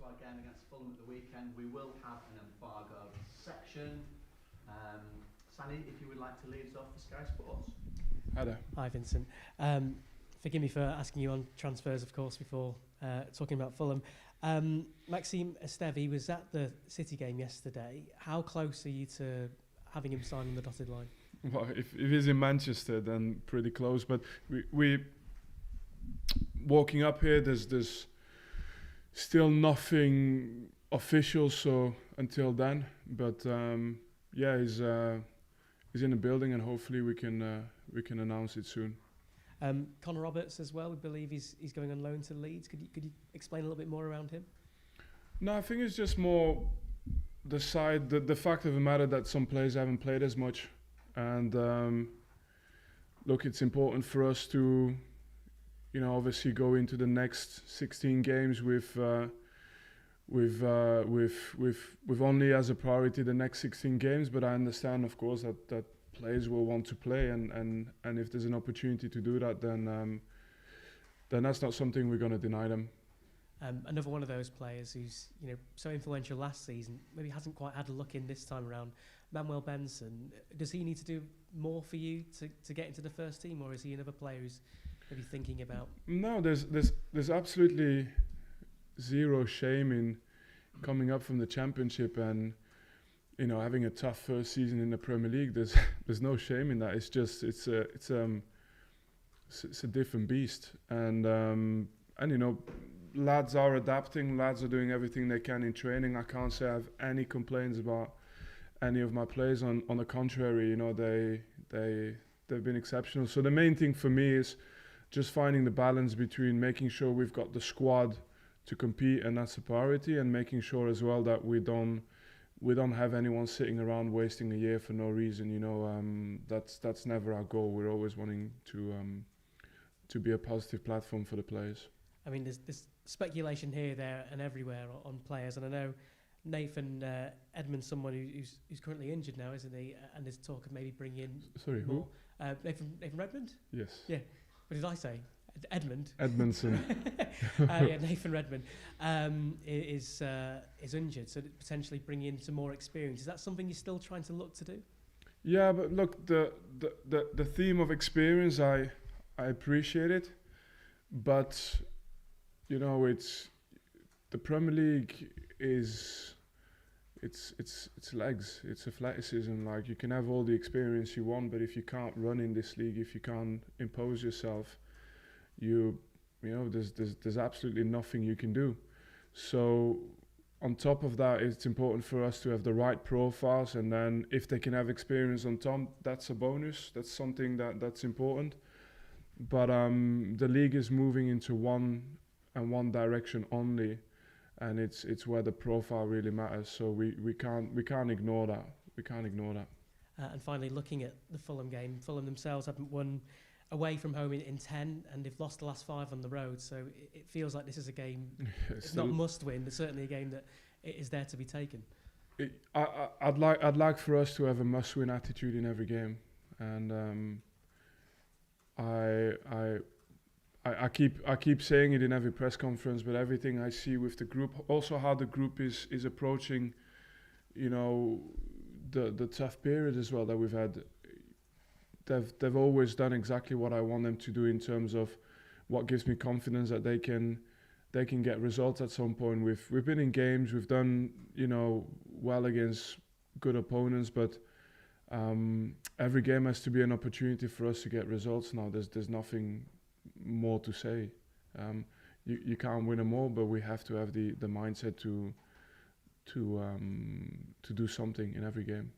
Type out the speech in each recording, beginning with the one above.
our game against Fulham at the weekend, we will have an embargo section. Sally, if you would like to lead us off for Sky Sports. Hi there. Hi, Vincent. Forgive me for asking you on transfers, of course, before talking about Fulham. Maxime Estevi was at the City game yesterday. How close are you to having him sign on the dotted line? Well, if he's in Manchester, then pretty close. But we walking up here, there's still nothing official. So until then, but yeah, he's in the building, and hopefully we can announce it soon. Connor Roberts as well. We believe he's going on loan to Leeds. Could you explain a little bit more around him? No, I think it's just more the fact of the matter that some players haven't played as much, and look, it's important for us to, obviously go into the next 16 games with only as a priority the next 16 games. But I understand, of course, that players will want to play, and if there's an opportunity to do that, then that's not something we're going to deny them. Another one of those players who's so influential last season, maybe hasn't quite had a look in this time around. Manuel Benson, does he need to do more for you to get into the first team, or is he another player who's maybe thinking about? No, there's absolutely zero shame in coming up from the Championship and having a tough first season in the Premier League. There's no shame in that. It's just it's a different beast, and lads are adapting. Lads are doing everything they can in training. I can't say I have any complaints about any of my players. On the contrary, they've been exceptional. So the main thing for me is just finding the balance between making sure we've got the squad to compete, and that's a priority, and making sure as well that we don't have anyone sitting around wasting a year for no reason. That's never our goal. We're always wanting to be a positive platform for the players. I mean, there's speculation here, there, and everywhere on players, and I know Nathan Edmond's someone who's currently injured now, isn't he? And there's talk of maybe bringing in. Sorry, more. who? Nathan Redmond. Yes. Yeah. What did I say? Edmund. Edmondson. Yeah, Nathan Redmond is injured, so potentially bring in some more experience. Is that something you're still trying to look to do? Yeah, but look, the theme of experience, I appreciate it, but it's the Premier League is it's legs, it's athleticism. Like, you can have all the experience you want, but if you can't run in this league, if you can't impose yourself, there's absolutely nothing you can do. So on top of that, it's important for us to have the right profiles, and then if they can have experience on top, that's a bonus. That's something that's important. But the league is moving into one direction only, and it's where the profile really matters. So we can't ignore that. We can't ignore that. And finally, looking at the Fulham game, Fulham themselves haven't won away from home in 10, and they've lost the last 5 on the road. So it feels like this is a game. It's not must win, but certainly a game that it is there to be taken. I'd like for us to have a must win attitude in every game, and I keep saying it in every press conference, but everything I see with the group, also how the group is approaching, the tough period as well that we've had. They've always done exactly what I want them to do in terms of what gives me confidence that they can get results at some point. We've been in games, we've done well against good opponents, but every game has to be an opportunity for us to get results now. There's nothing more to say. You can't win them all, but we have to have the mindset to do something in every game.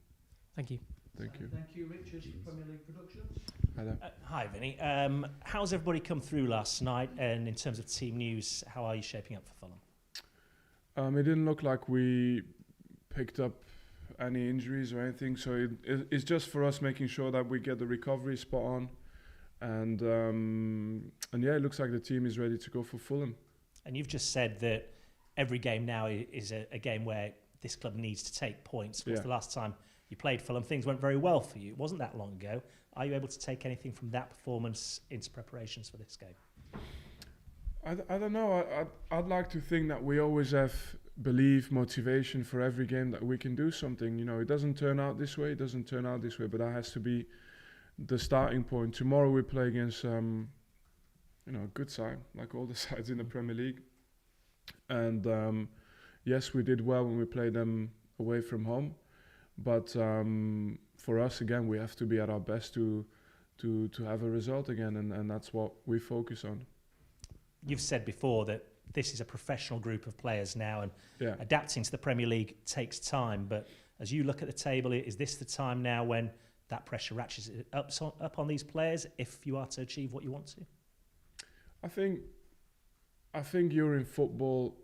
Thank you. Thank you. Thank you, Richard, Premier League Productions. Hi there. Hi, Vinny. How's everybody come through last night? And in terms of team news, how are you shaping up for Fulham? It didn't look like we picked up any injuries or anything, so it's just for us making sure that we get the recovery spot on, and yeah, it looks like the team is ready to go for Fulham. And you've just said that every game now is a game where this club needs to take points. Because the last time you played Fulham, things went very well for you. It wasn't that long ago. Are you able to take anything from that performance into preparations for this game? I don't know. I'd like to think that we always have belief, motivation for every game that we can do something. You know, it doesn't turn out this way, but that has to be the starting point. Tomorrow we play against, a good side, like all the sides in the Premier League. And yes, we did well when we played them away from home. But for us, again, we have to be at our best to have a result again, and that's what we focus on. You've said before that this is a professional group of players now, and Yeah. adapting to the Premier League takes time. But as you look at the table, is this the time now when that pressure ratchets up on these players if you are to achieve what you want to? I think you're in football.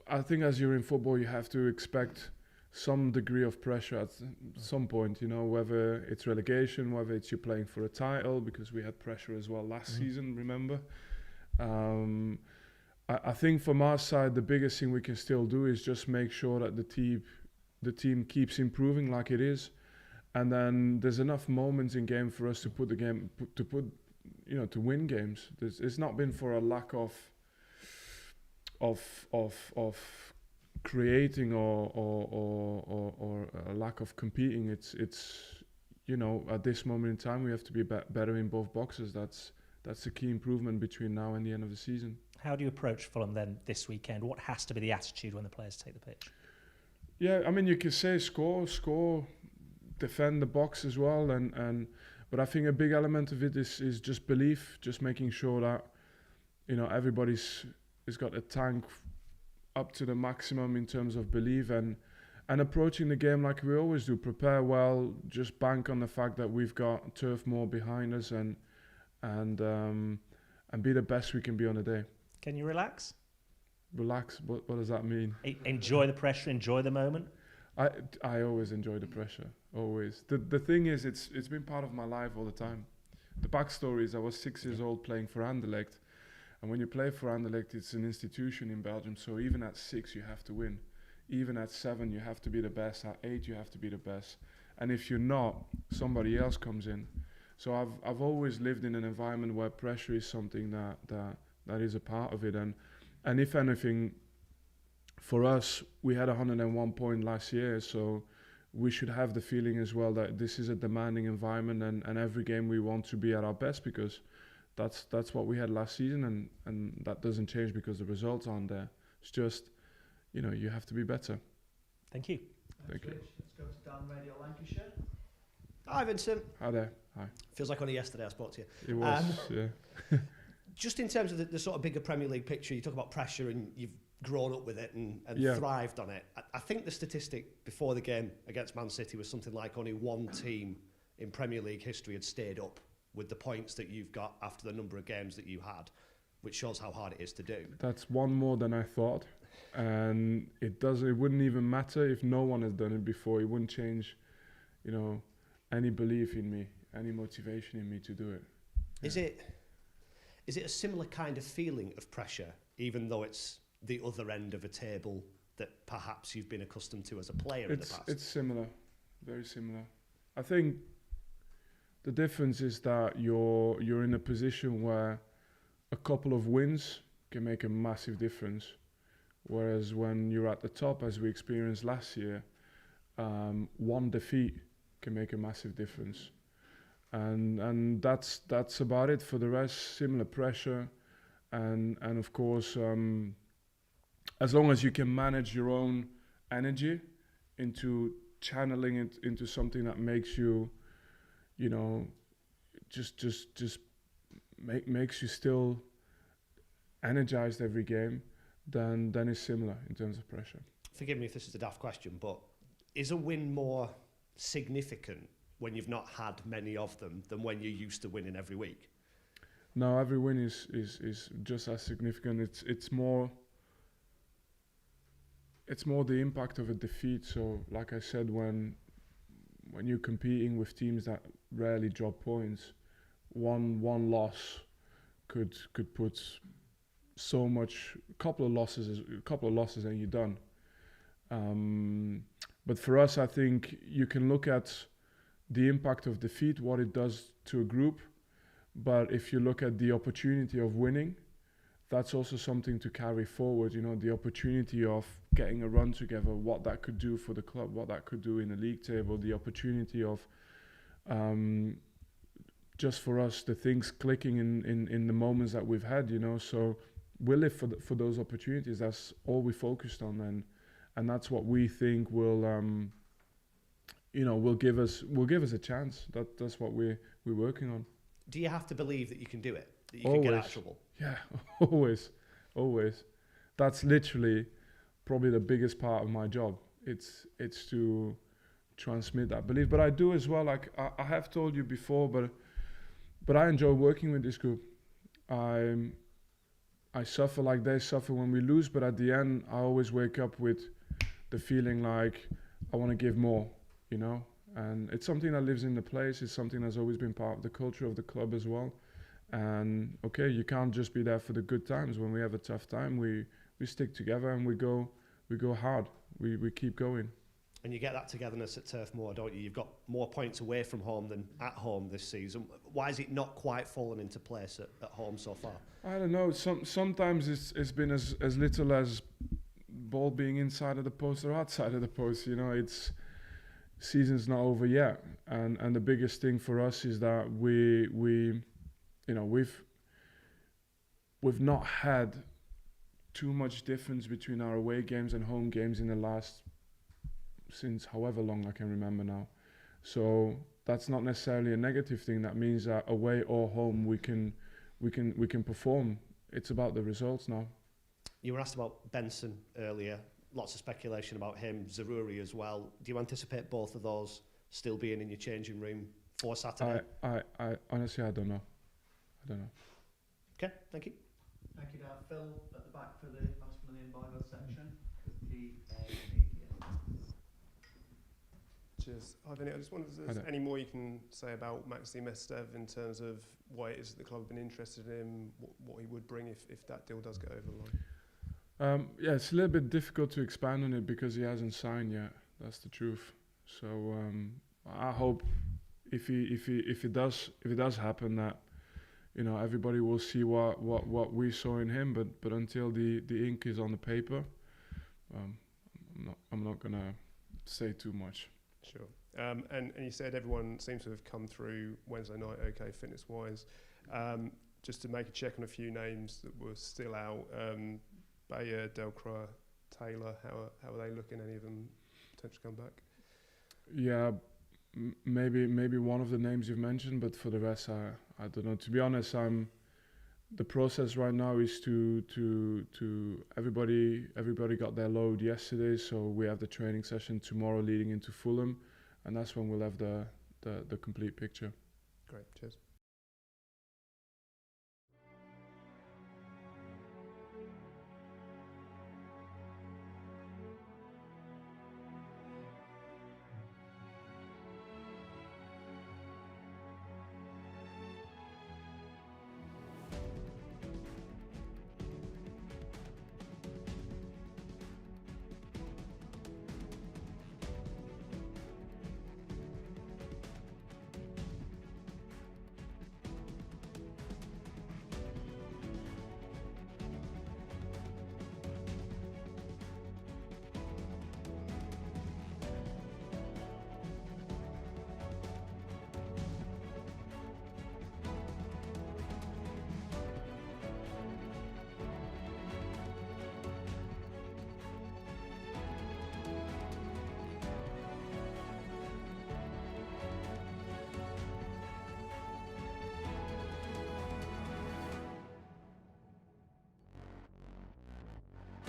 I think as you're in football, you have to expect some degree of pressure at some point, you know, whether it's relegation, whether it's you playing for a title, because we had pressure as well last season, remember? I think from our side, the biggest thing we can still do is just make sure that the team keeps improving like it is. And then there's enough moments in game for us to put the game, to win games. It's not been for a lack of creating or a lack of competing. It's at this moment in time we have to be better in both boxes. That's the key improvement between now and the end of the season. How do you approach Fulham then this weekend? What has to be the attitude when the players take the pitch? Yeah, I mean, you can say score, defend the box as well, but I think a big element of it is just belief, just making sure that everybody's got a tank up to the maximum in terms of belief and approaching the game like we always do. Prepare well, just bank on the fact that we've got Turf Moor behind us and be the best we can be on the day. Can you relax? Relax, what does that mean? Enjoy the pressure, enjoy the moment? I always enjoy the pressure, always. The thing is, it's been part of my life all the time. The backstory is I was 6 years old playing for Anderlecht. And when you play for Anderlecht, it's an institution in Belgium. So even at 6, you have to win. Even at 7, you have to be the best. At 8, you have to be the best. And if you're not, somebody else comes in. So I've always lived in an environment where pressure is something that is a part of it. And if anything, for us, we had 101 point last year. So we should have the feeling as well that this is a demanding environment, and every game we want to be at our best, because that's what we had last season, and that doesn't change because the results aren't there. It's just, you have to be better. Thank you. Thank you. Let's go to Dan, Radio Lancashire. Hi, Vincent. Hi there. Hi. Feels like only yesterday I spoke to you. It was, yeah. Just in terms of the sort of bigger Premier League picture, you talk about pressure and you've grown up with it and Yeah. thrived on it. I think the statistic before the game against Man City was something like only one team in Premier League history had stayed up with the points that you've got after the number of games that you had, which shows how hard it is to do. That's one more than I thought, and it wouldn't even matter if no one had done it before. It wouldn't change, any belief in me, any motivation in me to do it. Yeah. Is it a similar kind of feeling of pressure, even though it's the other end of a table that perhaps you've been accustomed to as a player in the past? It's similar, very similar. I think the difference is that you're in a position where a couple of wins can make a massive difference, whereas when you're at the top, as we experienced last year, one defeat can make a massive difference, and that's about it. For the rest, similar pressure, and of course, as long as you can manage your own energy into channeling it into something that makes you, makes you still energized every game, then it's similar in terms of pressure. Forgive me if this is a daft question, but is a win more significant when you've not had many of them than when you're used to winning every week? No, every win is just as significant. It's more the impact of a defeat. So, like I said, when you're competing with teams that rarely drop points, one loss could put so much. A couple of losses and you're done. But for us, I think you can look at the impact of defeat, what it does to a group, But if you look at the opportunity of winning, that's also something to carry forward. You know, the opportunity of getting a run together, what that could do for the club, what that could do in the league table, the opportunity of just for us, the things clicking in the moments that we've had, you know. So we live for those opportunities. That's all we focused on, and that's what we think will will give us a chance. That's what we're working on. Do you have to believe that you can do it? That you can get out of trouble? Yeah, always. That's literally probably the biggest part of my job. It's to transmit that belief. But I do as well. Like I have told you before, but I enjoy working with this group. I suffer like they suffer when we lose, but at the end, I always wake up with the feeling like I want to give more, you know. And it's something that lives in the place. It's something that's always been part of the culture of the club as well. And okay, you can't just be there for the good times. When we have a tough time, we stick together and we go hard. We keep going. And you get that togetherness at Turf Moor, don't you? You've got more points away from home than at home this season. Why is it not quite fallen into place at home so far? I don't know. Sometimes it's been as little as ball being inside of the post or outside of the post. You know, it's season's not over yet, and the biggest thing for us is that we've not had too much difference between our away games and home games in the last since however long I can remember now. So that's not necessarily a negative thing. That means that away or home we can perform. It's about the results now. You were asked about Benson earlier. Lots of speculation about him, Zaroury as well. Do you anticipate both of those still being in your changing room for Saturday? I honestly, I don't know. Okay, thank you. Thank you, Dad. Phil, at the back for the last one in the embargo section. Cheers. Hi, Vinny. I just wondered if there's any more you can say about Maxime Estev in terms of why it is that the club have been interested in him, what he would bring if that deal does get over the line. Yeah, it's a little bit difficult to expand on it because he hasn't signed yet. That's the truth. So I hope if it does happen that everybody will see what we saw in him. But until the ink is on the paper, I'm not gonna say too much. Sure. And you said everyone seems to have come through Wednesday night okay, fitness-wise. Just to make a check on a few names that were still out, Bayer, Delcroix, Taylor, how are they looking? Any of them potentially come back? Yeah, maybe one of the names you've mentioned, but for the rest, I don't know. To be honest, the process right now is to everybody got their load yesterday, so we have the training session tomorrow leading into Fulham, and that's when we'll have the complete picture. Great, cheers.